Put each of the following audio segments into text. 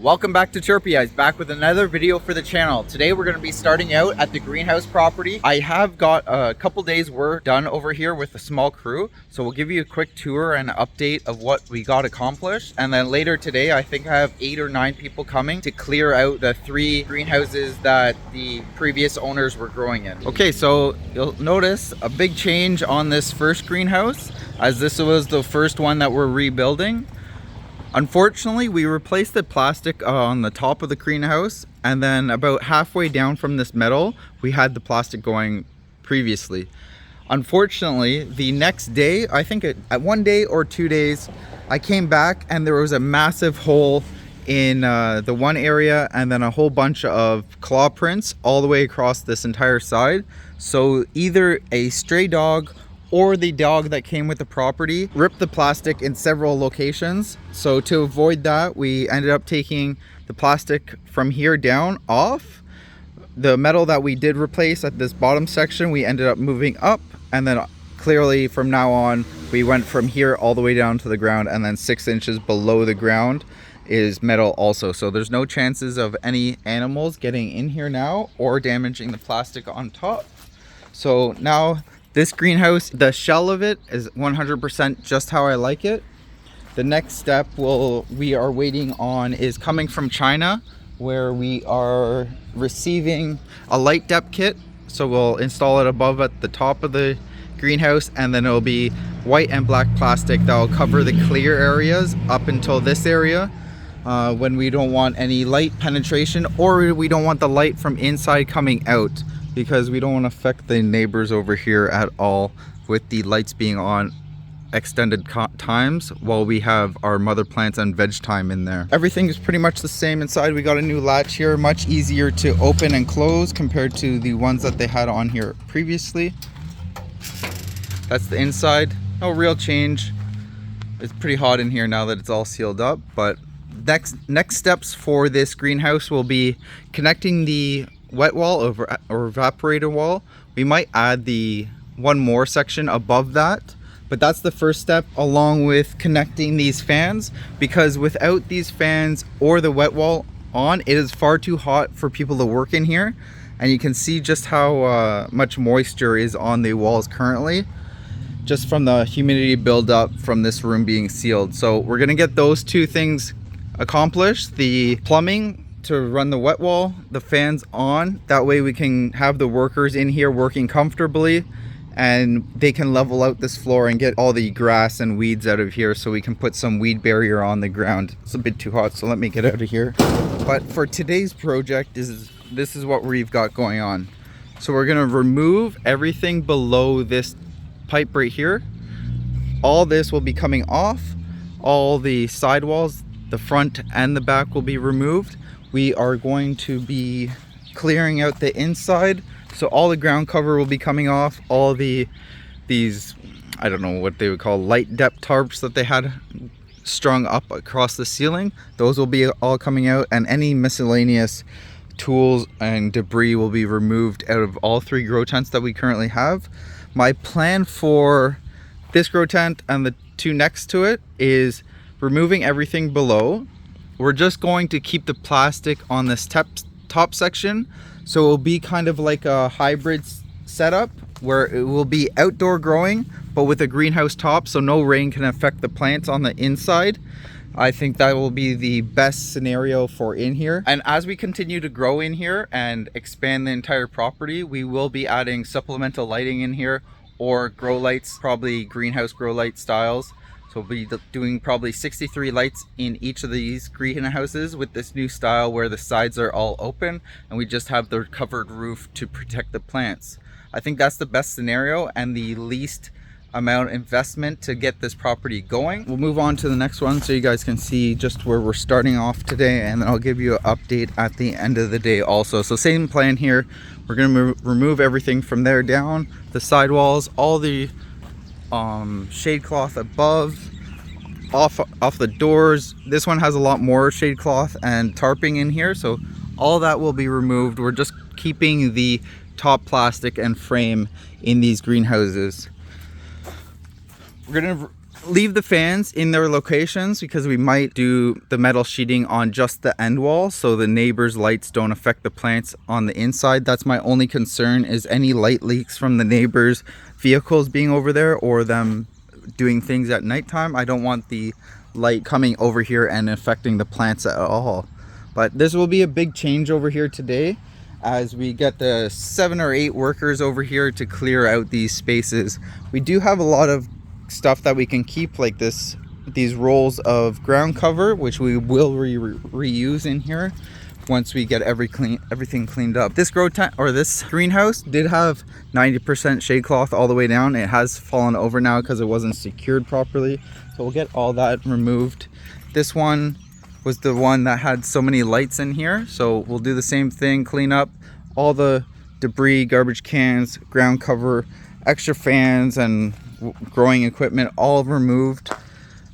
Welcome back to Chirpy Eyes, back with another video for the channel. Today we're going to be starting out at the greenhouse property. I have got a couple days work done over here with a small crew, so we'll give you a quick tour and update of what we got accomplished. And then later today, I think I have 8 or 9 people coming to clear out the 3 greenhouses that the previous owners were growing in. Okay, so you'll notice a big change on this first greenhouse, as this was the first one that we're rebuilding. Unfortunately, we replaced the plastic on the top of the greenhouse, and then about halfway down from this metal, we had the plastic going previously. Unfortunately, the next day, I think at 1 day or 2 days, I came back and there was a massive hole in the one area, and then a whole bunch of claw prints all the way across this entire side. So either a stray dog or the dog that came with the property ripped the plastic in several locations. So to avoid that, we ended up taking the plastic from here down off. The metal that we did replace at this bottom section, we ended up moving up, and then clearly from now on, we went from here all the way down to the ground, and then 6 inches below the ground is metal also. So there's no chances of any animals getting in here now or damaging the plastic on top. So now this greenhouse, the shell of it is 100% just how I like it. The next step we are waiting on is coming from China, where we are receiving a light depth kit. So we'll install it above at the top of the greenhouse, and then it'll be white and black plastic that will cover the clear areas up until this area, when we don't want any light penetration, or we don't want the light from inside coming out, because we don't want to affect the neighbors over here at all with the lights being on extended times while we have our mother plants and veg time in there. Everything is pretty much the same inside. We got a new latch here, much easier to open and close compared to the ones that they had on here previously. That's the inside. No real change. It's pretty hot in here now that it's all sealed up, but next steps for this greenhouse will be connecting the wet wall or evaporator wall. We might add the one more section above that, but that's the first step, along with connecting these fans, because without these fans or the wet wall on, it is far too hot for people to work in here. And you can see just how much moisture is on the walls currently, just from the humidity buildup from this room being sealed. So we're gonna get those 2 things accomplished: the plumbing to run the wet wall, the fans on. That way we can have the workers in here working comfortably, and they can level out this floor and get all the grass and weeds out of here, so we can put some weed barrier on the ground. It's a bit too hot, so let me get out of here. But for today's project, this is what we've got going on. So we're gonna remove everything below this pipe right here. All this will be coming off. All the sidewalls, the front and the back, will be removed. We are going to be clearing out the inside, so all the ground cover will be coming off. All these, I don't know what they would call, light depth tarps that they had strung up across the ceiling, those will be all coming out, and any miscellaneous tools and debris will be removed out of all 3 grow tents that we currently have. My plan for this grow tent and the 2 next to it is removing everything below. We're just going to keep the plastic on this top section, so it will be kind of like a hybrid setup where it will be outdoor growing but with a greenhouse top, so no rain can affect the plants on the inside. I think that will be the best scenario for in here. And as we continue to grow in here and expand the entire property, we will be adding supplemental lighting in here, or grow lights, probably greenhouse grow light styles. So we'll be doing probably 63 lights in each of these greenhouses with this new style where the sides are all open and we just have the covered roof to protect the plants. I think that's the best scenario and the least amount of investment to get this property going. We'll move on to the next one so you guys can see just where we're starting off today, and then I'll give you an update at the end of the day also. So same plan here. We're going to remove everything from there down, the sidewalls, all the shade cloth above, off the doors. This one has a lot more shade cloth and tarping in here, so all that will be removed. We're just keeping the top plastic and frame in these greenhouses. We're gonna leave the fans in their locations because we might do the metal sheeting on just the end wall so the neighbors' lights don't affect the plants on the inside. That's my only concern, is any light leaks from the neighbors' vehicles being over there or them doing things at nighttime. I don't want the light coming over here and affecting the plants at all. But this will be a big change over here today as we get the 7 or 8 workers over here to clear out these spaces. We do have a lot of stuff that we can keep, like these rolls of ground cover, which we will reuse in here once we get everything cleaned up. This this greenhouse did have 90% shade cloth all the way down. It has fallen over now because it wasn't secured properly, so we'll get all that removed. This one was the one that had so many lights in here, so we'll do the same thing, clean up all the debris, garbage cans, ground cover, extra fans and growing equipment all removed,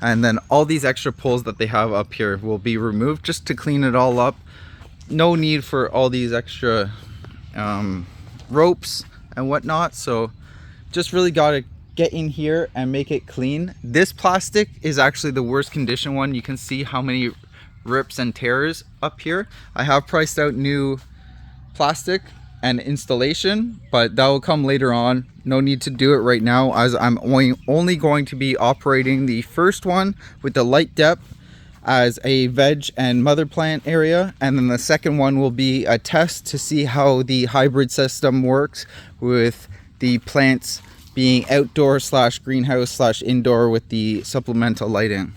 and then all these extra poles that they have up here will be removed just to clean it all up. No need for all these extra ropes and whatnot, so just really got to get in here and make it clean. This plastic is actually the worst condition one. You can see how many rips and tears up here. I have priced out new plastic and installation, but that will come later on. No need to do it right now, as I'm only going to be operating the first one with the light depth as a veg and mother plant area, and then the second one will be a test to see how the hybrid system works with the plants being outdoor / greenhouse / indoor with the supplemental lighting.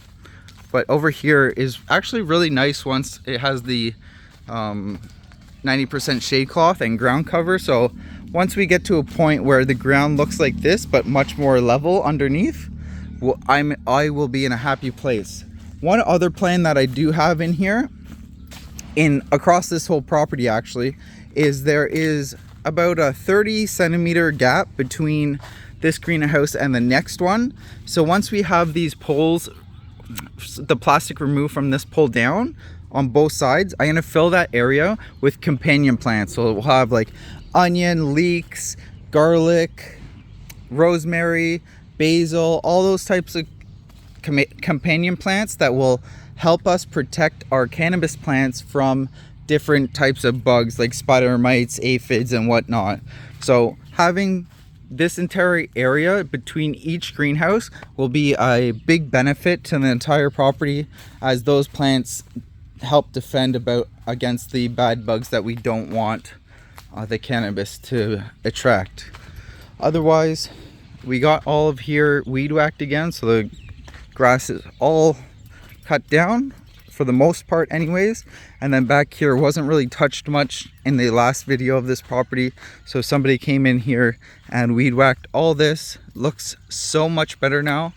But over here is actually really nice once it has the 90% shade cloth and ground cover. So once we get to a point where the ground looks like this but much more level underneath, I will be in a happy place. One other plan that I do have in here, across this whole property actually, is there is about a 30 centimeter gap between this greenhouse and the next one. So once we have these poles, the plastic removed from this pole down on both sides, I'm gonna fill that area with companion plants. So we'll have like onion, leeks, garlic, rosemary, basil, all those types of companion plants that will help us protect our cannabis plants from different types of bugs like spider mites, aphids and whatnot. So having this entire area between each greenhouse will be a big benefit to the entire property, as those plants help defend against the bad bugs that we don't want the cannabis to attract. Otherwise, we got all of here weed whacked again, so the grass is all cut down for the most part anyways, and then back here wasn't really touched much in the last video of this property, so somebody came in here and weed whacked all this. Looks so much better now.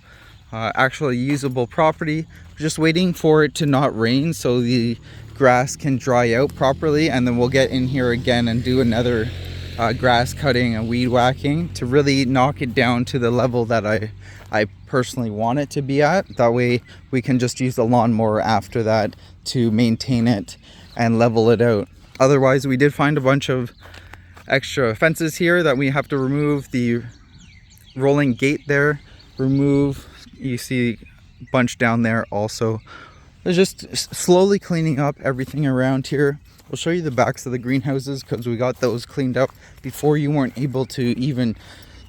Actually usable property. Just waiting for it to not rain so the grass can dry out properly, and then we'll get in here again and do another grass cutting and weed whacking to really knock it down to the level that I personally want it to be at. That way we can just use the lawnmower after that to maintain it and level it out. Otherwise, we did find a bunch of extra fences here that we have to remove. The rolling gate there, remove. You see a bunch down there also. They're just slowly cleaning up everything around here. We'll show you the backs of the greenhouses because we got those cleaned up before you weren't able to even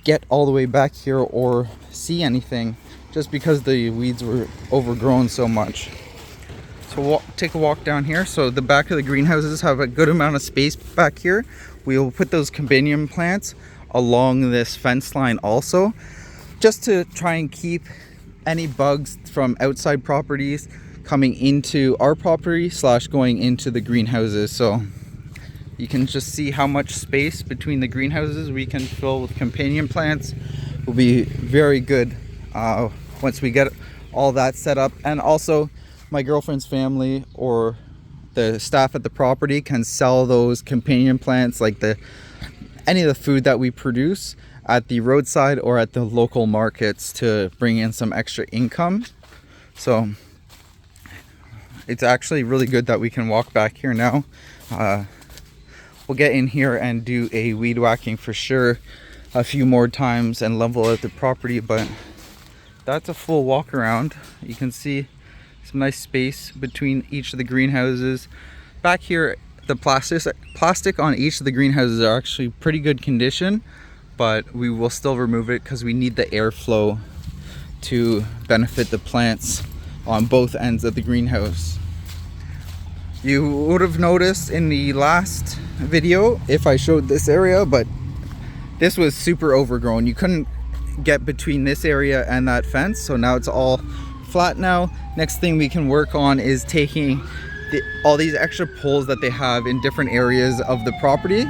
get all the way back here or see anything, just because the weeds were overgrown so much. So we'll take a walk down here. So the back of the greenhouses have a good amount of space back here. We will put those companion plants along this fence line also, just to try and keep any bugs from outside properties coming into our property / going into the greenhouses. So you can just see how much space between the greenhouses we can fill with companion plants. Will be very good once we get all that set up. And also my girlfriend's family or the staff at the property can sell those companion plants, like any of the food that we produce, at the roadside or at the local markets to bring in some extra income. So it's actually really good that we can walk back here now. We'll get in here and do a weed whacking for sure a few more times and level out the property, but that's a full walk around. You can see some nice space between each of the greenhouses. Back here, the plastic on each of the greenhouses are actually pretty good condition, but we will still remove it because we need the airflow to benefit the plants on both ends of the greenhouse. You would have noticed in the last video if I showed this area, but this was super overgrown. You couldn't get between this area and that fence, so now it's all flat now. Next thing we can work on is taking all these extra poles that they have in different areas of the property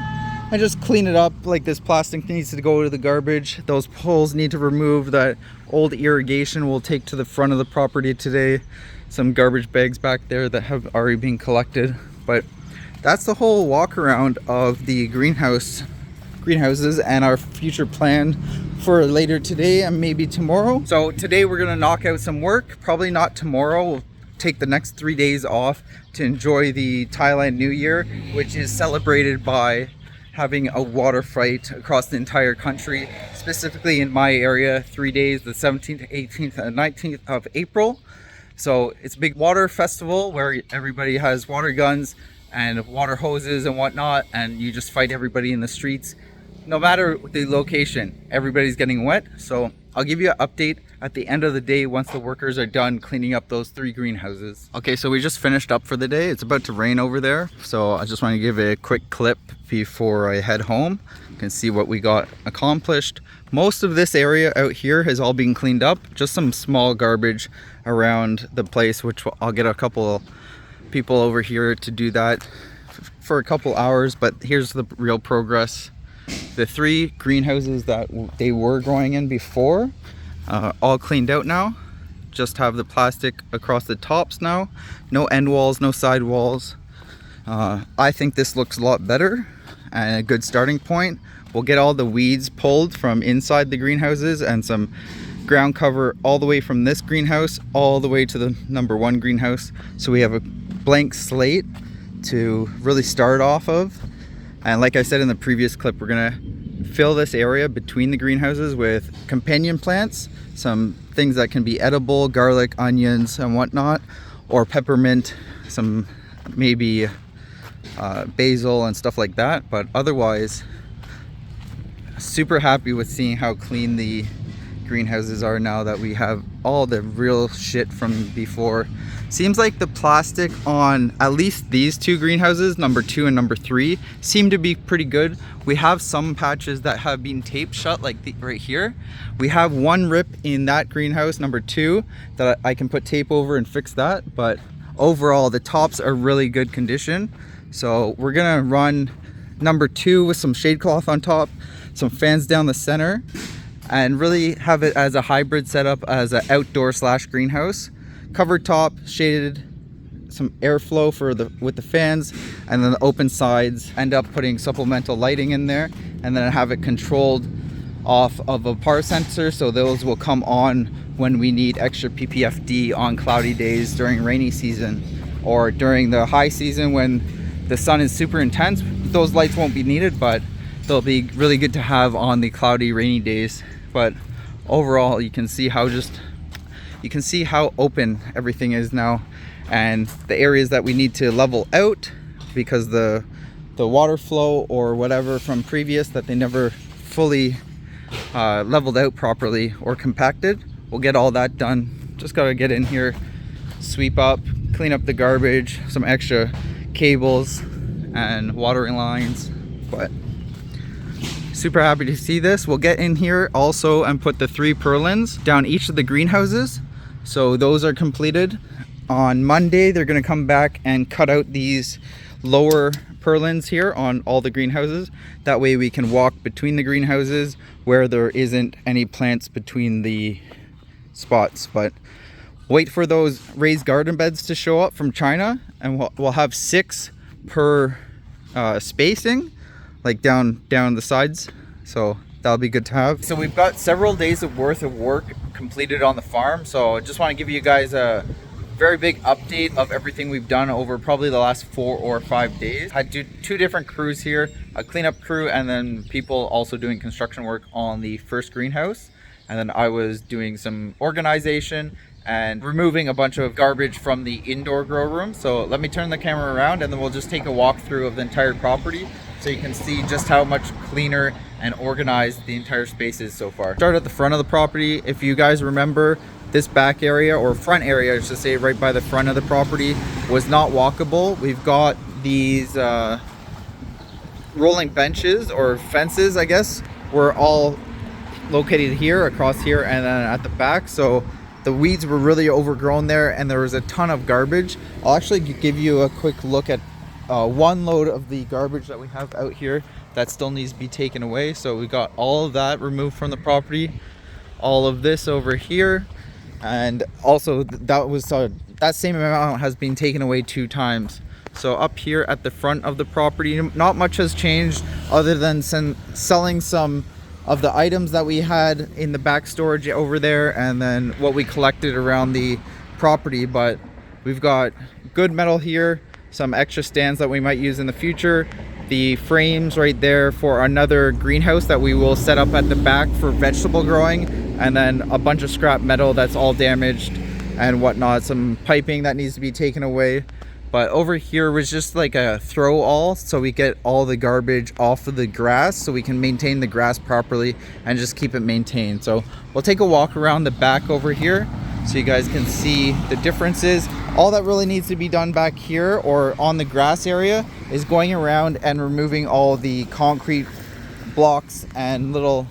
and just clean it up. Like this plastic needs to go to the garbage. Those poles need to remove. That old irrigation we'll take to the front of the property today. Some garbage bags back there that have already been collected. But that's the whole walk around of the greenhouses and our future plan for later today and maybe tomorrow. So today we're gonna knock out some work. Probably not tomorrow. We'll take the next 3 days off to enjoy the Thailand New Year, which is celebrated by having a water fight across the entire country, specifically in my area, 3 days, the 17th, 18th, and 19th of April. So it's a big water festival where everybody has water guns and water hoses and whatnot, and you just fight everybody in the streets. No matter the location, everybody's getting wet. So I'll give you an update at the end of the day once the workers are done cleaning up those 3 greenhouses. Okay, so we just finished up for the day. It's about to rain over there, so I just want to give a quick clip before I head home. You can see what we got accomplished. Most of this area out here has all been cleaned up. Just some small garbage around the place, which I'll get a couple people over here to do that for a couple hours. But here's the real progress. The 3 greenhouses that they were growing in before, all cleaned out now. Just have the plastic across the tops now. No end walls, no side walls. I think this looks a lot better and a good starting point. We'll get all the weeds pulled from inside the greenhouses and some ground cover all the way from this greenhouse all the way to the number 1 greenhouse. So we have a blank slate to really start off of. And like I said in the previous clip, we're gonna fill this area between the greenhouses with companion plants, some things that can be edible, garlic, onions, and whatnot, or peppermint, some maybe basil and stuff like that. But otherwise, super happy with seeing how clean the greenhouses are now that we have all the real shit from before. Seems like the plastic on at least these 2 greenhouses, number 2 and number 3, seem to be pretty good. We have some patches that have been taped shut, like right here. We have 1 rip in that greenhouse, number 2, that I can put tape over and fix that. But overall, the tops are really good condition. So we're gonna run number 2 with some shade cloth on top, some fans down the center, and really have it as a hybrid setup as an outdoor / greenhouse. Covered top, shaded, some airflow for with the fans, and then the open sides. End up putting supplemental lighting in there, and then have it controlled off of a power sensor, so those will come on when we need extra PPFD on cloudy days during rainy season, or during the high season when the sun is super intense. Those lights won't be needed, but they'll be really good to have on the cloudy, rainy days. But overall, you can see how open everything is now, and the areas that we need to level out because the water flow or whatever from previous that they never fully leveled out properly or compacted. We'll get all that done. Just gotta get in here, sweep up, clean up the garbage, some extra cables and watering lines. But super happy to see this. We'll get in here also and put the 3 purlins down each of the greenhouses. So those are completed. On Monday, they're gonna come back and cut out these lower purlins here on all the greenhouses. That way we can walk between the greenhouses where there isn't any plants between the spots. But wait for those raised garden beds to show up from China, and we'll have 6 per spacing, like down the sides. So that'll be good to have. So we've got several days of worth of work completed on the farm. So I just want to give you guys a very big update of everything we've done over probably the last 4 or 5 days. I do 2 different crews here, a cleanup crew and then people also doing construction work on the first greenhouse. and then I was doing some organization and removing a bunch of garbage from the indoor grow room. So let me turn the camera around and then we'll just take a walk through of the entire property so you can see just how much cleaner and organized the entire space is so far. Start at the front of the property. If you guys remember, this back area, or front area I should say, right by the front of the property was not walkable. We've got these rolling benches or fences, I guess, were all located here, across here, and then at the back. So the weeds were really overgrown there and there was a ton of garbage. I'll actually give you a quick look at one load of the garbage that we have out here that still needs to be taken away. So we got all of that removed from the property, all of this over here, and also that was that same amount has been taken away 2 times. So up here at the front of the property, not much has changed other than selling some of the items that we had in the back storage over there, and then what we collected around the property. But we've got good metal here, some extra stands that we might use in the future, the frames right there for another greenhouse that we will set up at the back for vegetable growing, and then a bunch of scrap metal that's all damaged and whatnot, some piping that needs to be taken away. But over here was just like a throw all, so we get all the garbage off of the grass so we can maintain the grass properly and just keep it maintained. So we'll take a walk around the back over here so you guys can see the differences. All that really needs to be done back here or on the grass area is going around and removing all the concrete blocks and little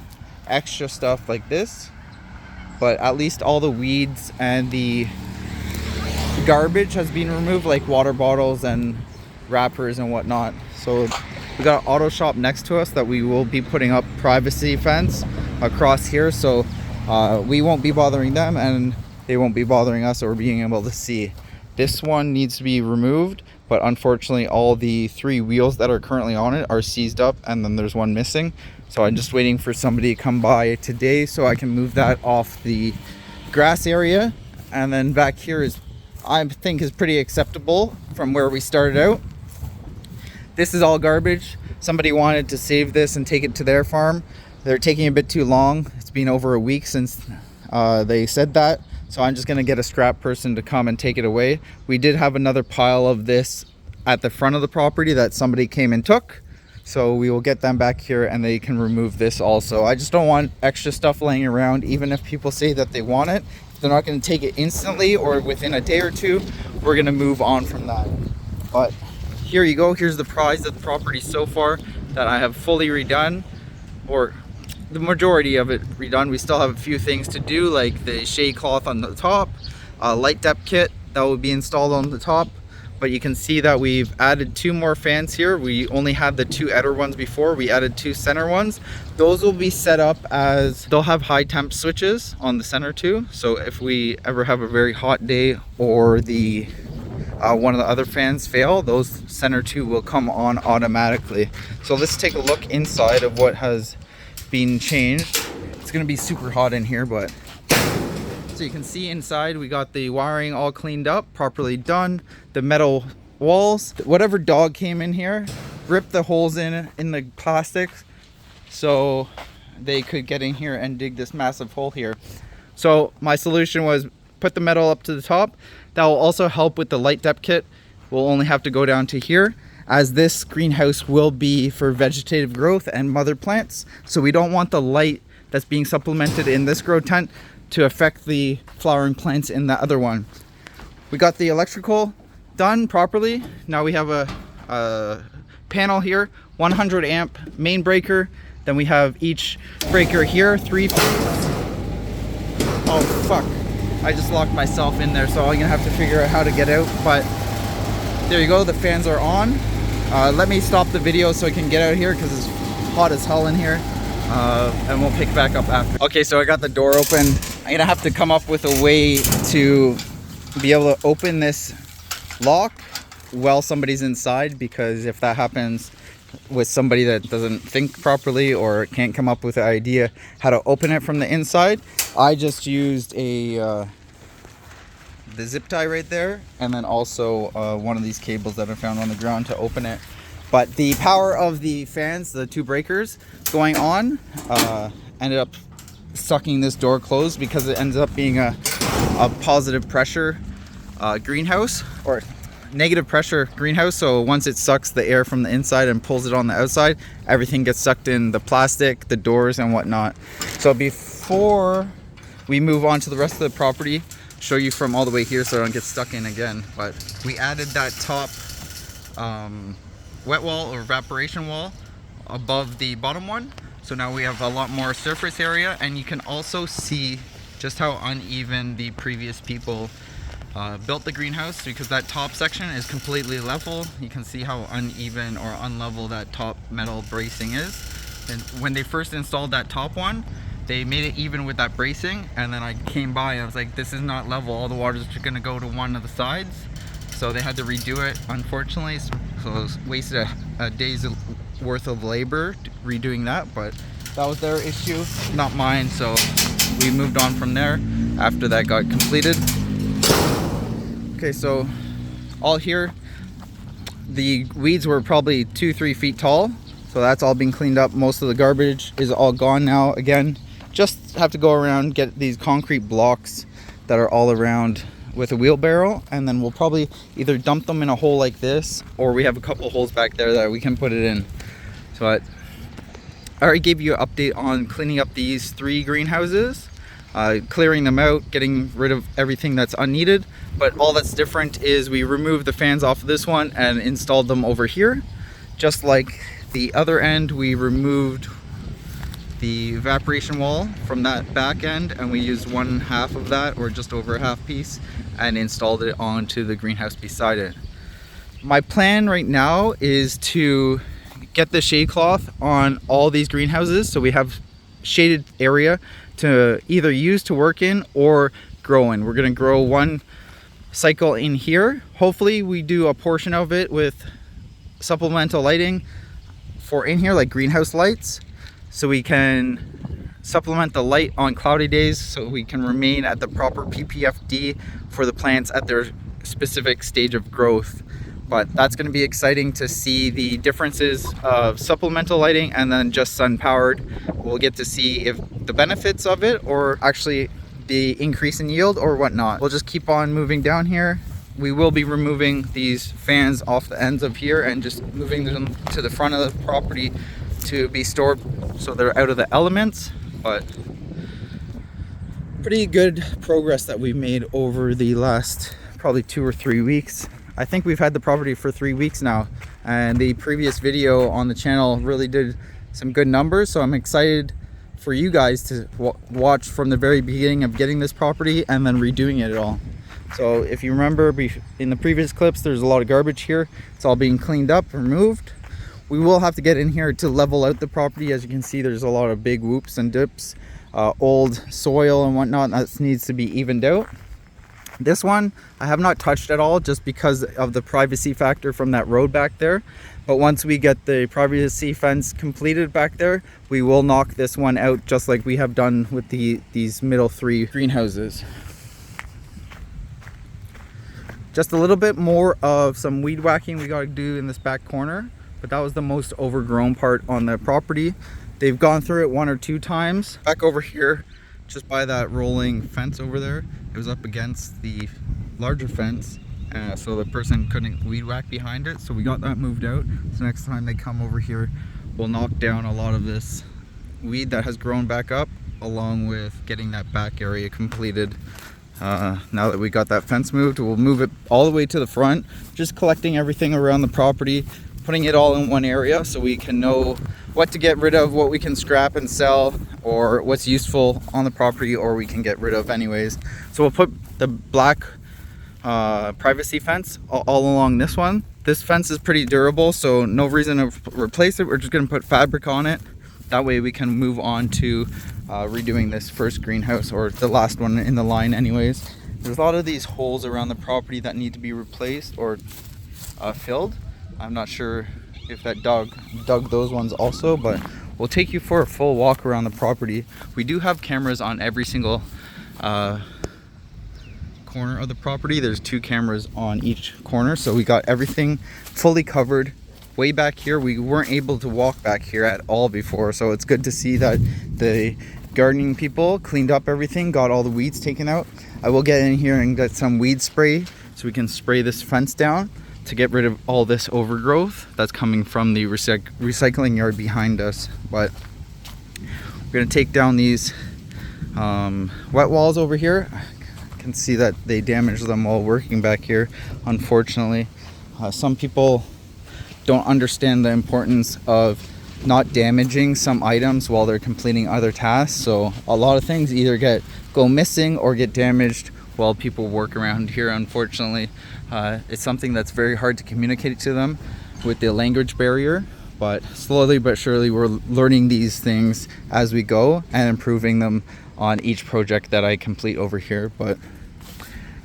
extra stuff like this. But at least all the weeds and the garbage has been removed, like water bottles and wrappers and whatnot. So we got an auto shop next to us that we will be putting up privacy fence across here, so we won't be bothering them and they won't be bothering us or being able to see. This one needs to be removed, but unfortunately all the 3 wheels that are currently on it are seized up, and then there's one missing. So I'm just waiting for somebody to come by today so I can move that off the grass area. And then back here is, I think, is pretty acceptable from where we started out. This is all garbage. Somebody wanted to save this and take it to their farm. They're taking a bit too long. It's been over a week since they said that. So I'm just gonna get a scrap person to come and take it away. We did have another pile of this at the front of the property that somebody came and took. So we will get them back here and they can remove this also. I just don't want extra stuff laying around, even if people say that they want it. They're not going to take it instantly or within a day or two. We're going to move on from that. But here you go. Here's the prize of the property so far that I have fully redone, or the majority of it redone. We still have a few things to do, like the shade cloth on the top, light depth kit that will be installed on the top. But you can see that we've added 2 more fans here. We only had the 2 outer ones before. We added 2 center ones. Those will be set up as, they'll have high temp switches on the center too. So if we ever have a very hot day or the one of the other fans fail, those center 2 will come on automatically. So let's take a look inside of what has been changed. It's gonna be super hot in here, but so you can see inside we got the wiring all cleaned up, properly done. The metal walls, whatever dog came in here, ripped the holes in the plastics so they could get in here and dig this massive hole here. So my solution was put the metal up to the top. That will also help with the light depth kit. We'll only have to go down to here, as this greenhouse will be for vegetative growth and mother plants. So we don't want the light that's being supplemented in this grow tent to affect the flowering plants in the other one. We got the electrical done properly. Now we have a panel here, 100 amp main breaker. Then we have each breaker here, 3 phases. Oh fuck, I just locked myself in there, so I'm gonna have to figure out how to get out. But there you go, the fans are on. Let me stop the video so I can get out of here because it's hot as hell in here. And we'll pick back up after. Okay, so I got the door open. I'm gonna have to come up with a way to be able to open this lock while somebody's inside, because if that happens with somebody that doesn't think properly or can't come up with an idea how to open it from the inside, I just used the zip tie right there, and then also one of these cables that I found on the ground to open it. But the power of the fans, the 2 breakers going on, ended up sucking this door closed because it ends up being a positive pressure greenhouse, or negative pressure greenhouse. So once it sucks the air from the inside and pulls it on the outside, everything gets sucked in, the plastic, the doors and whatnot. So before we move on to the rest of the property, show you from all the way here so I don't get stuck in again, but we added that top wet wall or evaporation wall above the bottom one. So now we have a lot more surface area, and you can also see just how uneven the previous people built the greenhouse, because that top section is completely level. You can see how uneven or unlevel that top metal bracing is. And when they first installed that top one, they made it even with that bracing, and then I came by and I was like, this is not level, all the water's just gonna go to one of the sides. So they had to redo it, unfortunately, so it was wasted a day's worth of labor redoing that, but that was their issue, not mine. So we moved on from there after that got completed. Okay, so all here, the weeds were probably 2-3 feet tall, so that's all been cleaned up. Most of the garbage is all gone now. Again, just have to go around, get these concrete blocks that are all around with a wheelbarrow, and then we'll probably either dump them in a hole like this, or we have a couple of holes back there that we can put it in. So I already gave you an update on cleaning up these 3 greenhouses, clearing them out, getting rid of everything that's unneeded. But all that's different is we removed the fans off of this one and installed them over here. Just like the other end, we removed the evaporation wall from that back end, and we used 1/2 of that, or just over a half piece, and installed it onto the greenhouse beside it. My plan right now is to get the shade cloth on all these greenhouses, so we have shaded area to either use to work in or grow in. We're going to grow one cycle in here. Hopefully we do a portion of it with supplemental lighting for in here, like greenhouse lights, so we can supplement the light on cloudy days, so we can remain at the proper PPFD for the plants at their specific stage of growth. But that's going to be exciting to see the differences of supplemental lighting and then just sun powered. We'll get to see if the benefits of it, or actually the increase in yield or whatnot. We'll just keep on moving down here. We will be removing these fans off the ends of here and just moving them to the front of the property to be stored so they're out of the elements. But pretty good progress that we've made over the last probably 2 or 3 weeks. I think we've had the property for 3 weeks now, and the previous video on the channel really did some good numbers, so I'm excited for you guys to watch from the very beginning of getting this property and then redoing it all. So if you remember in the previous clips, there's a lot of garbage here. It's all being cleaned up, removed. We will have to get in here to level out the property. As you can see, there's a lot of big whoops and dips, old soil and whatnot that needs to be evened out. This one I have not touched at all, just because of the privacy factor from that road back there. But once we get the privacy fence completed back there, we will knock this one out, just like we have done with these middle 3 greenhouses. Just a little bit more of some weed whacking we got to do in this back corner, but that was the most overgrown part on the property. They've gone through it 1 or 2 times. Back over here, just by that rolling fence over there, it was up against the larger fence, so the person couldn't weed whack behind it, so we got that moved out. So next time they come over here, we'll knock down a lot of this weed that has grown back up, along with getting that back area completed. Now that we got that fence moved, we'll move it all the way to the front, just collecting everything around the property, putting it all in one area so we can know what to get rid of, what we can scrap and sell, or what's useful on the property, or we can get rid of anyways. So we'll put the black privacy fence all along this one. This fence is pretty durable, so no reason to replace it. We're just going to put fabric on it. That way we can move on to redoing this first greenhouse, or the last one in the line anyways. There's a lot of these holes around the property that need to be replaced or filled. I'm not sure if that dog dug those ones also, but we'll take you for a full walk around the property. We do have cameras on every single corner of the property. There's 2 cameras on each corner, so we got everything fully covered. Way back here, we weren't able to walk back here at all before, so it's good to see that the gardening people cleaned up everything, got all the weeds taken out. I will get in here and get some weed spray so we can spray this fence down to get rid of all this overgrowth that's coming from the recycling yard behind us. But we're gonna take down these wet walls over here. I can see that they damaged them while working back here, unfortunately. Some people don't understand the importance of not damaging some items while they're completing other tasks. So a lot of things either go missing or get damaged while people work around here, unfortunately. It's something that's very hard to communicate to them with the language barrier, but slowly but surely we're learning these things as we go and improving them on each project that I complete over here. But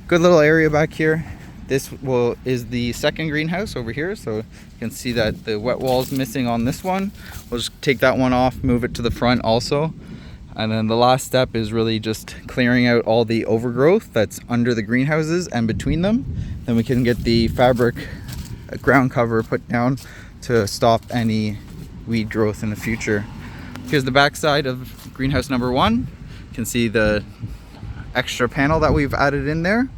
good little area back here. This is the second greenhouse over here, so you can see that the wet wall is missing on this one. We'll just take that one off, move it to the front also. And then the last step is really just clearing out all the overgrowth that's under the greenhouses and between them. Then we can get the fabric ground cover put down to stop any weed growth in the future. Here's the back side of greenhouse number 1. You can see the extra panel that we've added in there.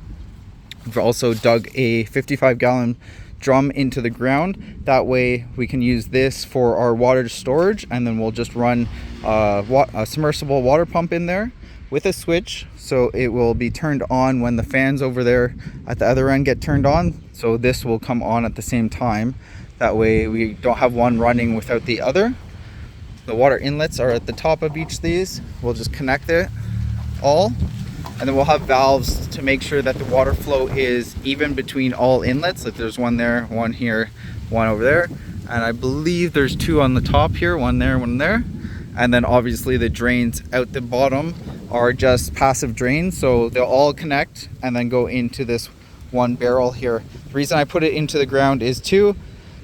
We've also dug a 55-gallon drum into the ground. That way we can use this for our water storage, and then we'll just run a submersible water pump in there with a switch, so it will be turned on when the fans over there at the other end get turned on. So this will come on at the same time. That way we don't have one running without the other. The water inlets are at the top of each of these. We'll just connect it all, and then we'll have valves to make sure that the water flow is even between all inlets. Like there's one there, one here, one over there. And I believe there's 2 on the top here, one there, one there. And then obviously the drains out the bottom are just passive drains. So they'll all connect and then go into this one barrel here. The reason I put it into the ground is two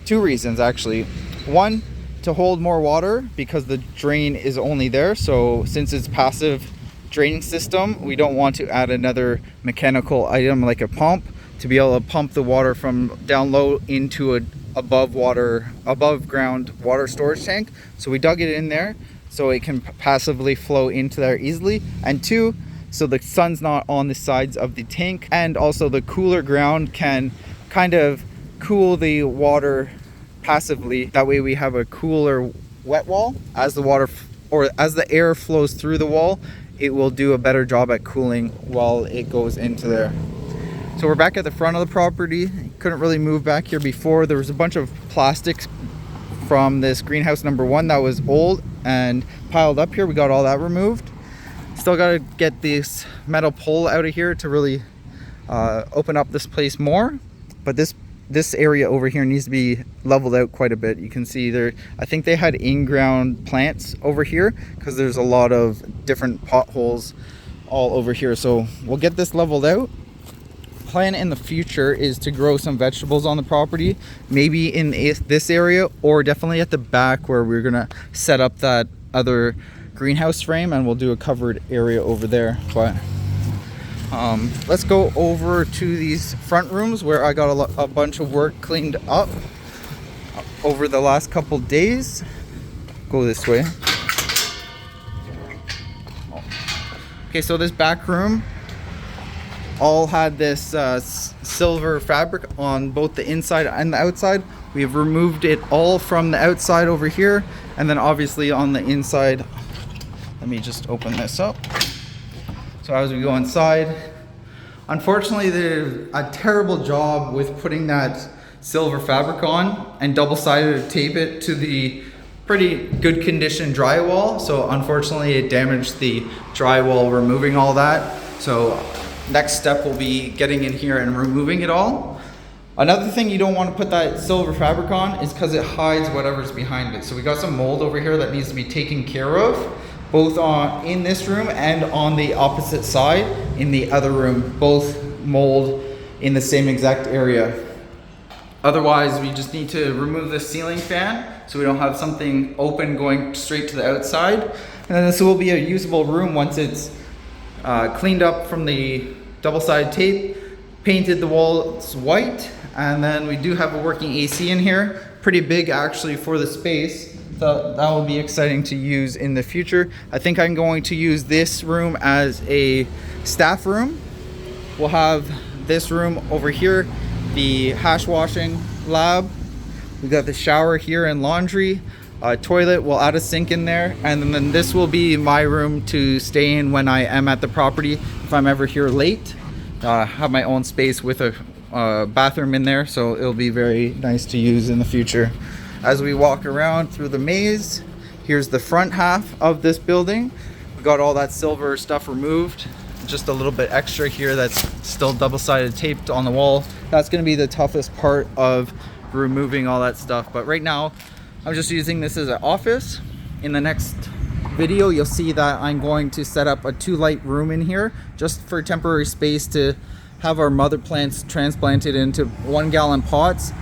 reasons actually. One, to hold more water because the drain is only there. So since it's passive draining system, we don't want to add another mechanical item like a pump to be able to pump the water from down low into a above ground water storage tank. So we dug it in there so it can passively flow into there easily. And 2, so the sun's not on the sides of the tank, and also the cooler ground can kind of cool the water passively. That way we have a cooler wet wall. As the air flows through the wall, it will do a better job at cooling while it goes into there. So we're back at the front of the property. Couldn't really move back here before. There was a bunch of plastics from this greenhouse number 1 that was old and piled up here. We got all that removed. Still got to get this metal pole out of here to really open up this place more. But this area over here needs to be leveled out quite a bit. You can see there, I think they had in-ground plants over here because there's a lot of different potholes all over here. So we'll get this leveled out. Plan in the future is to grow some vegetables on the property, maybe in this area or definitely at the back where we're gonna set up that other greenhouse frame, and we'll do a covered area over there. But let's go over to these front rooms where I got a bunch of work cleaned up over the last couple days. Go this way. Okay, so this back room all had this silver fabric on both the inside and the outside. We've removed it all from the outside over here, and then obviously on the inside. Let me just open this up. So as we go inside, unfortunately there's a terrible job with putting that silver fabric on and double-sided tape it to the pretty good condition drywall. So unfortunately it damaged the drywall, removing all that. So next step will be getting in here and removing it all. Another thing you don't want to put that silver fabric on is because it hides whatever's behind it. So we got some mold over here that needs to be taken care of, both in this room and on the opposite side in the other room, both mold in the same exact area. Otherwise, we just need to remove the ceiling fan so we don't have something open going straight to the outside. And then this will be a usable room once it's cleaned up from the double-sided tape, painted the walls white, and then we do have a working AC in here. Pretty big actually for the space. So that will be exciting to use in the future. I think I'm going to use this room as a staff room. We'll have this room over here, the hash washing lab. We got the shower here and laundry. Toilet, we'll add a sink in there, and then this will be my room to stay in when I am at the property if I'm ever here late. Have my own space with a bathroom in there, so it'll be very nice to use in the future. As we walk around through the maze, here's the front half of this building. We got all that silver stuff removed, just a little bit extra here that's still double-sided taped on the wall. That's going to be the toughest part of removing all that stuff, but right now I'm just using this as an office. In the next video, you'll see that I'm going to set up a 2-light room in here just for temporary space to have our mother plants transplanted into 1-gallon pots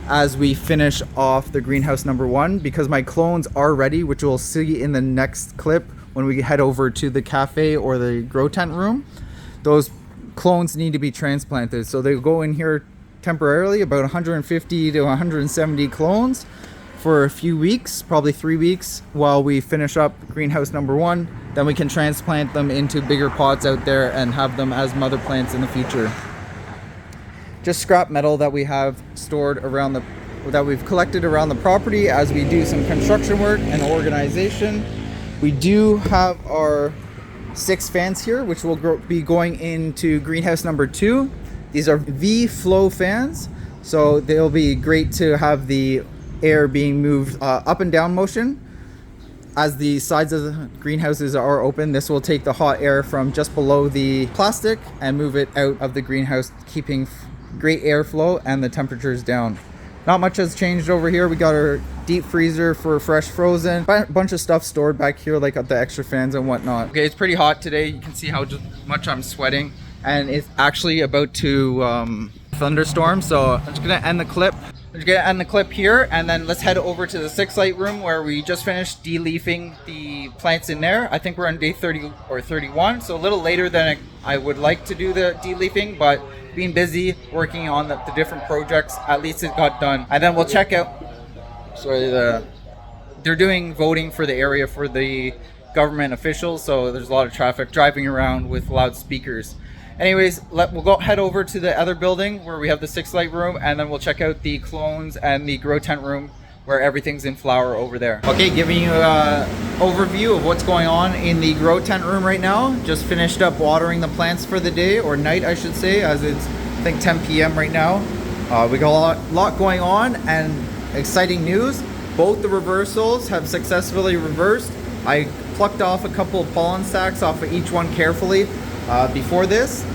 as we finish off the greenhouse number 1, because my clones are ready, which we'll see in the next clip when we head over to the cafe or the grow tent room. Those clones need to be transplanted, so they go in here temporarily, about 150 to 170 clones for a few weeks, probably 3 weeks, while we finish up greenhouse number 1. Then we can transplant them into bigger pots out there and have them as mother plants in the future. Just scrap metal that we have stored around that we've collected around the property as we do some construction work and organization. We do have our 6 fans here, which will be going into greenhouse number 2. These are V-flow fans, so they'll be great to have the air being moved up and down motion. As the sides of the greenhouses are open, this will take the hot air from just below the plastic and move it out of the greenhouse, keeping great airflow and the temperatures down. Not much has changed over here. We got our deep freezer for fresh frozen, bunch of stuff stored back here, like the extra fans and whatnot. Okay, it's pretty hot today. You can see how much I'm sweating, and it's actually about to thunderstorm, so I'm just gonna end the clip. We're gonna end the clip here, and then let's head over to the 6-light room where we just finished de-leafing the plants in there. I think we're on day 30 or 31, so a little later than I would like to do the de-leafing, but being busy working on the different projects, at least it got done. And then we'll check out, they're doing voting for the area for the government officials, so there's a lot of traffic driving around with loudspeakers. Anyways, we'll go head over to the other building where we have the 6-light room, and then we'll check out the clones and the grow tent room where everything's in flower over there. Okay, giving you an overview of what's going on in the grow tent room right now. Just finished up watering the plants for the day, or night I should say, as it's I think 10 p.m. right now. We got a lot going on, and exciting news. Both the reversals have successfully reversed. I plucked off a couple of pollen sacs off of each one carefully before this,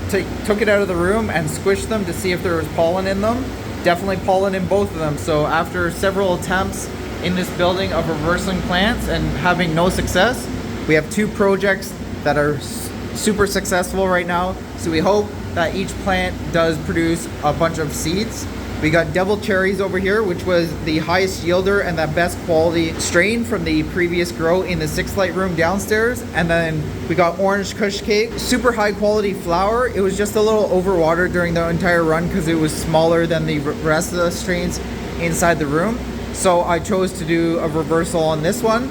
took it out of the room and squished them to see if there was pollen in them. Definitely pollen in both of them. So after several attempts in this building of reversing plants and having no success, we have 2 projects that are super successful right now. So we hope that each plant does produce a bunch of seeds. We got devil cherries over here, which was the highest yielder and the best quality strain from the previous grow in the 6-light room downstairs. And then we got orange kush cake, super high quality flower. It was just a little overwatered during the entire run because it was smaller than the rest of the strains inside the room. So I chose to do a reversal on this one.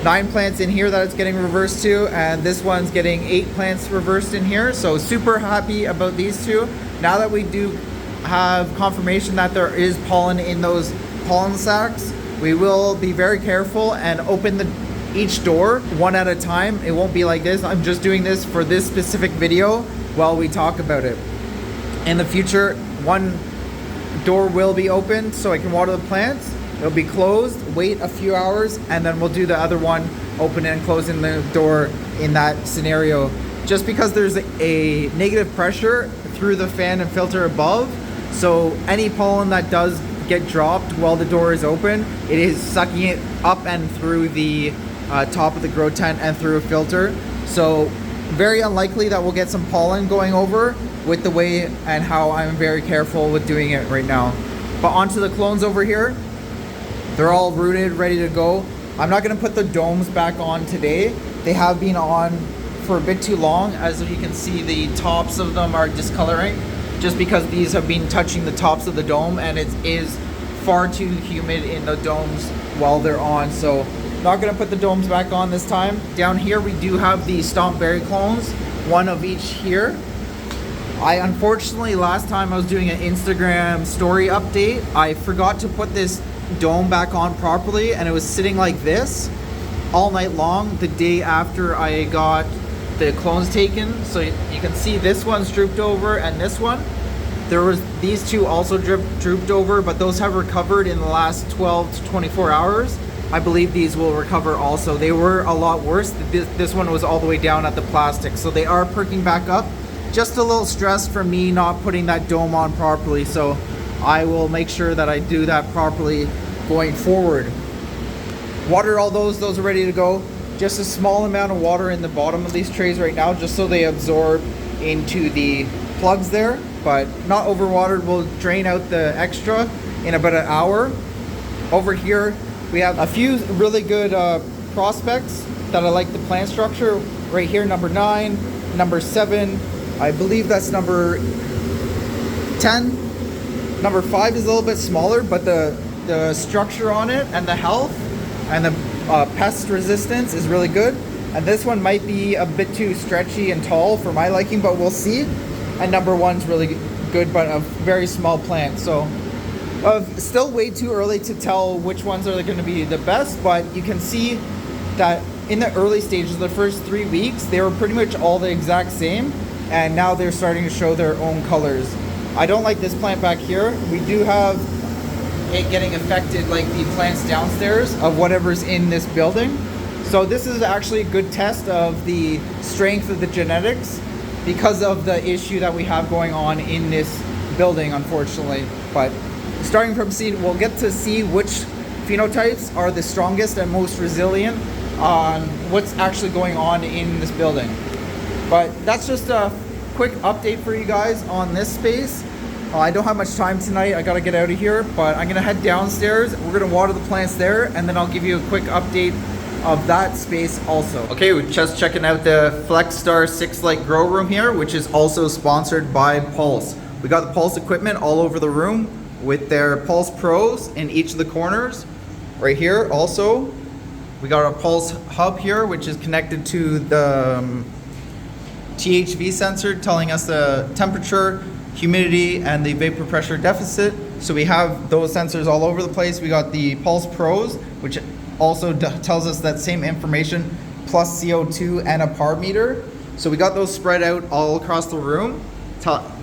9 plants in here that it's getting reversed to, and this one's getting 8 plants reversed in here. So super happy about these 2. Now that we do have confirmation that there is pollen in those pollen sacs, we will be very careful and open each door one at a time. It won't be like this. I'm just doing this for this specific video while we talk about it. In the future, one door will be open so I can water the plants. It'll be closed, wait a few hours, and then we'll do the other one, open and closing the door in that scenario. Just because there's a negative pressure through the fan and filter above, so any pollen that does get dropped while the door is open, it is sucking it up and through the top of the grow tent and through a filter. So very unlikely that we'll get some pollen going over with the way and how I'm very careful with doing it right now. But onto the clones over here. They're all rooted, ready to go. I'm not gonna put the domes back on today. They have been on for a bit too long. As you can see, the tops of them are discoloring just because these have been touching the tops of the dome, and it is far too humid in the domes while they're on, so not gonna put the domes back on this time. Down here we do have the stomp berry clones, one of each here. I unfortunately, last time I was doing an Instagram story update, I forgot to put this dome back on properly, and it was sitting like this all night long the day after I got the clones taken. So you can see this one's drooped over, and this one, there was these two also drooped over, but those have recovered in the last 12 to 24 hours. I believe these will recover also. They were a lot worse. This one was all the way down at the plastic, so they are perking back up. Just a little stress from me not putting that dome on properly, so I will make sure that I do that properly going forward. Water all those are ready to go. Just a small amount of water in the bottom of these trays right now, just so they absorb into the plugs there, but not overwatered. We'll drain out the extra in about an hour. Over here, we have a few really good prospects that I like the plant structure. Right here, number 9, number 7, I believe that's number 10. Number 5 is a little bit smaller, but the structure on it and the health and the pest resistance is really good. And this one might be a bit too stretchy and tall for my liking, but we'll see. And number 1's really good, but a very small plant. So still way too early to tell which ones are going to be the best, but you can see that in the early stages, the first 3 weeks, they were pretty much all the exact same, and now they're starting to show their own colors. I don't like this plant back here. We do have it getting affected, like the plants downstairs of whatever's in this building. So this is actually a good test of the strength of the genetics because of the issue that we have going on in this building, unfortunately. But starting from seed, we'll get to see which phenotypes are the strongest and most resilient on what's actually going on in this building. But that's just a quick update for you guys on this space. I don't have much time tonight. I gotta get out of here, but I'm gonna head downstairs. We're gonna water the plants there, and then I'll give you a quick update of that space also. Okay, we're just checking out the FlexStar 6 Light Grow Room here, which is also sponsored by Pulse. We got the Pulse equipment all over the room with their Pulse Pros in each of the corners. Right here also, we got our Pulse hub here, which is connected to the THV sensor telling us the temperature, humidity, and the vapor pressure deficit. So we have those sensors all over the place. We got the Pulse Pros, which also tells us that same information, plus CO2 and a par meter. So we got those spread out all across the room,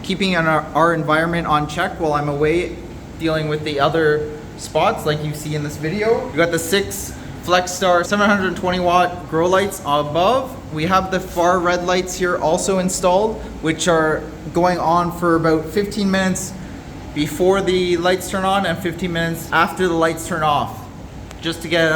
keeping our environment on check while I'm away dealing with the other spots like you see in this video. We got the 6 FlexStar 720 watt grow lights above. We have the far red lights here also installed, which are going on for about 15 minutes before the lights turn on and 15 minutes after the lights turn off, just to get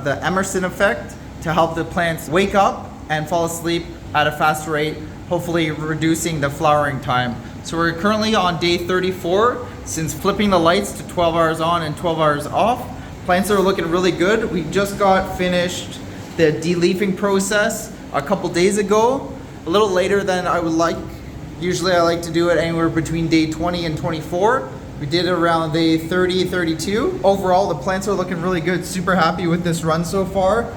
the Emerson effect to help the plants wake up and fall asleep at a faster rate, hopefully reducing the flowering time. So we're currently on day 34 since flipping the lights to 12 hours on and 12 hours off. Plants are looking really good. We just got finished the de-leafing process a couple days ago, a little later than I would like. Usually I like to do it anywhere between day 20 and 24. We did it around day 30, 32. Overall, the plants are looking really good. Super happy with this run so far.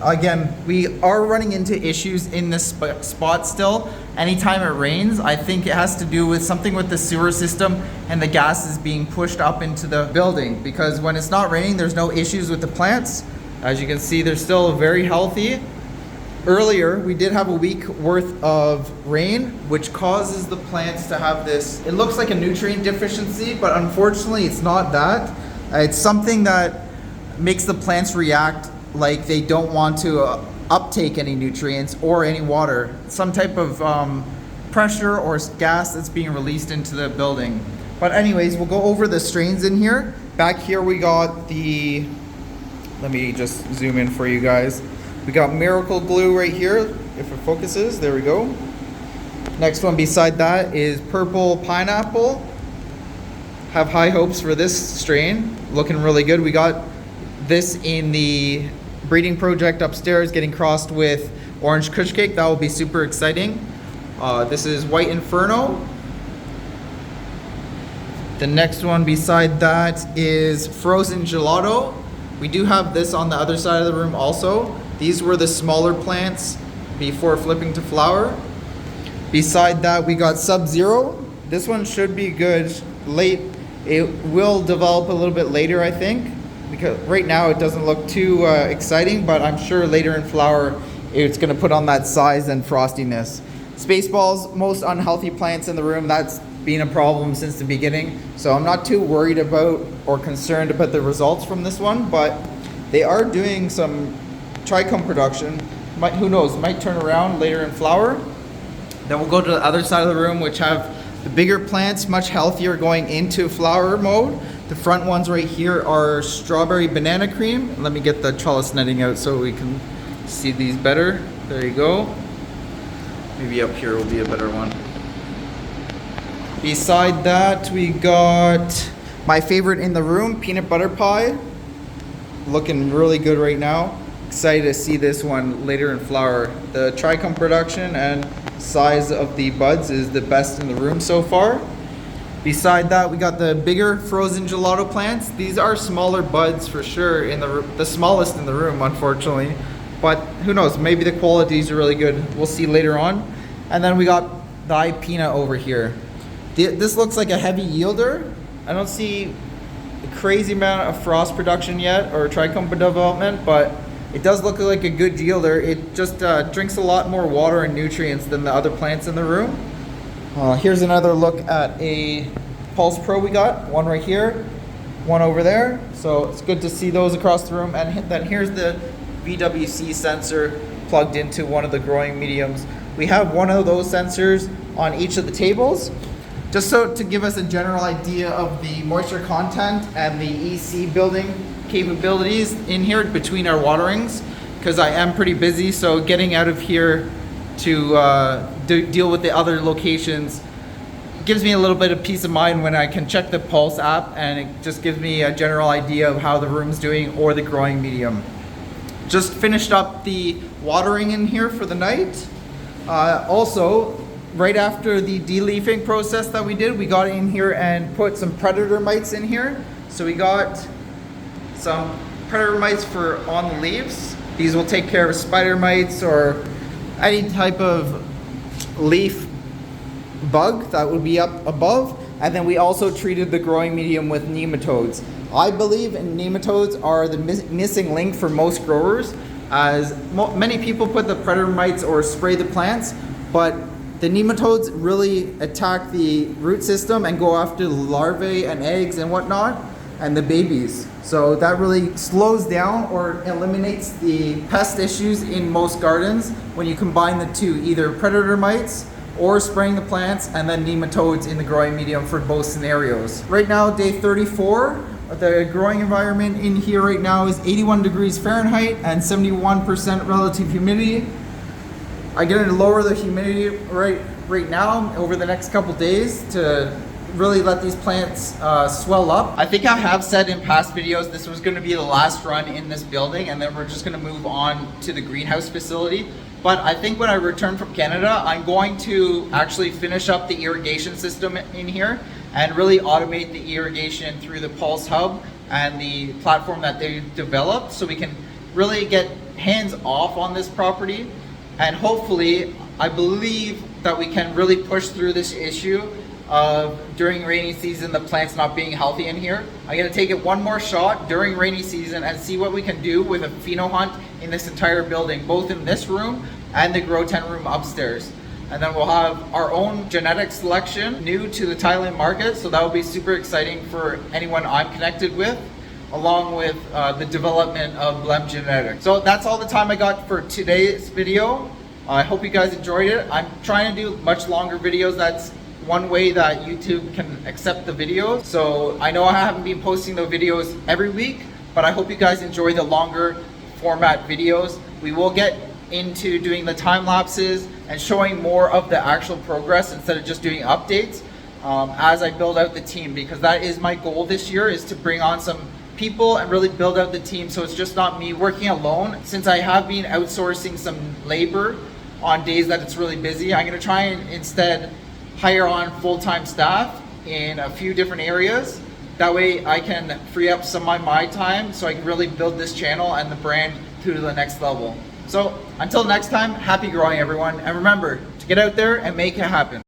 Again, we are running into issues in this spot still. Anytime it rains, I think it has to do with something with the sewer system and the gases being pushed up into the building, because when it's not raining, there's no issues with the plants. As you can see, they're still very healthy. Earlier, we did have a week worth of rain, which causes the plants to have this, it looks like a nutrient deficiency, but unfortunately it's not that. It's something that makes the plants react like they don't want to uptake any nutrients or any water. Some type of pressure or gas that's being released into the building. But anyways, we'll go over the strains in here. Back here we got the, let me just zoom in for you guys. We got Miracle Glue right here, if it focuses, there we go. Next one beside that is Purple Pineapple. Have high hopes for this strain, looking really good. We got this in the breeding project upstairs, getting crossed with Orange Kush Cake. That will be super exciting. This is White Inferno. The next one beside that is frozen gelato. We do have this on the other side of the room also. These were the smaller plants before flipping to flower. Beside that, we got Sub-Zero. This one should be good late. It will develop a little bit later, I think, because right now it doesn't look too exciting, but I'm sure later in flower it's going to put on that size and frostiness. Spaceballs, most unhealthy plants in the room. That's been a problem since the beginning, so I'm not too worried about or concerned about the results from this one, but they are doing some trichome production. Who knows, might turn around later in flower. Then we'll go to the other side of the room, which have the bigger plants, much healthier, going into flower mode. The front ones right here are strawberry banana cream. Let me get the trellis netting out so we can see these better. There you go. Maybe up here will be a better one. Beside that, we got my favorite in the room, peanut butter pie. Looking really good right now. Excited to see this one later in flower. The trichome production and size of the buds is the best in the room so far. Beside that, we got the bigger frozen gelato plants. These are smaller buds for sure, in the smallest in the room, unfortunately. But who knows, maybe the qualities are really good. We'll see later on. And then we got the Ipina over here. This looks like a heavy yielder. I don't see a crazy amount of frost production yet or trichome development, but it does look like a good yielder. It just drinks a lot more water and nutrients than the other plants in the room. Here's another look at a Pulse Pro we got. One right here, one over there. So it's good to see those across the room. And then here's the VWC sensor plugged into one of the growing mediums. We have one of those sensors on each of the tables, just so to give us a general idea of the moisture content and the EC building capabilities in here between our waterings, because I am pretty busy, so getting out of here to deal with the other locations gives me a little bit of peace of mind when I can check the Pulse app, and it just gives me a general idea of how the room's doing or the growing medium. Just finished up the watering in here for the night. Also, right after the de-leafing process that we did, we got in here and put some predator mites in here. So we got some predator mites for on the leaves. These will take care of spider mites or any type of leaf bug that would be up above. And then we also treated the growing medium with nematodes. I believe nematodes are the missing link for most growers, as many people put the predator mites or spray the plants, but the nematodes really attack the root system and go after larvae and eggs and whatnot, and the babies. So that really slows down or eliminates the pest issues in most gardens when you combine the two, either predator mites or spraying the plants and then nematodes in the growing medium for both scenarios. Right now, day 34, the growing environment in here right now is 81 degrees Fahrenheit and 71% relative humidity. I'm going to lower the humidity right now over the next couple days to really let these plants swell up. I think I have said in past videos this was going to be the last run in this building, and then we're just going to move on to the greenhouse facility. But I think when I return from Canada, I'm going to actually finish up the irrigation system in here and really automate the irrigation through the Pulse Hub and the platform that they developed, so we can really get hands off on this property. And hopefully, I believe that we can really push through this issue of during rainy season, the plants not being healthy in here. I'm gonna take it one more shot during rainy season and see what we can do with a pheno hunt in this entire building, both in this room and the grow tent room upstairs. And then we'll have our own genetic selection new to the Thailand market. So that will be super exciting for anyone I'm connected with, along with the development of Blem genetics. So that's all the time I got for today's video. I hope you guys enjoyed it. I'm trying to do much longer videos. That's one way that YouTube can accept the videos. So I know I haven't been posting the videos every week, but I hope you guys enjoy the longer format videos. We will get into doing the time lapses and showing more of the actual progress instead of just doing updates as I build out the team, because that is my goal this year, is to bring on some people and really build out the team so it's just not me working alone. Since I have been outsourcing some labor on days that it's really busy, I'm going to try and instead hire on full-time staff in a few different areas. That way I can free up some of my time so I can really build this channel and the brand to the next level. So until next time, happy growing everyone. And remember to get out there and make it happen.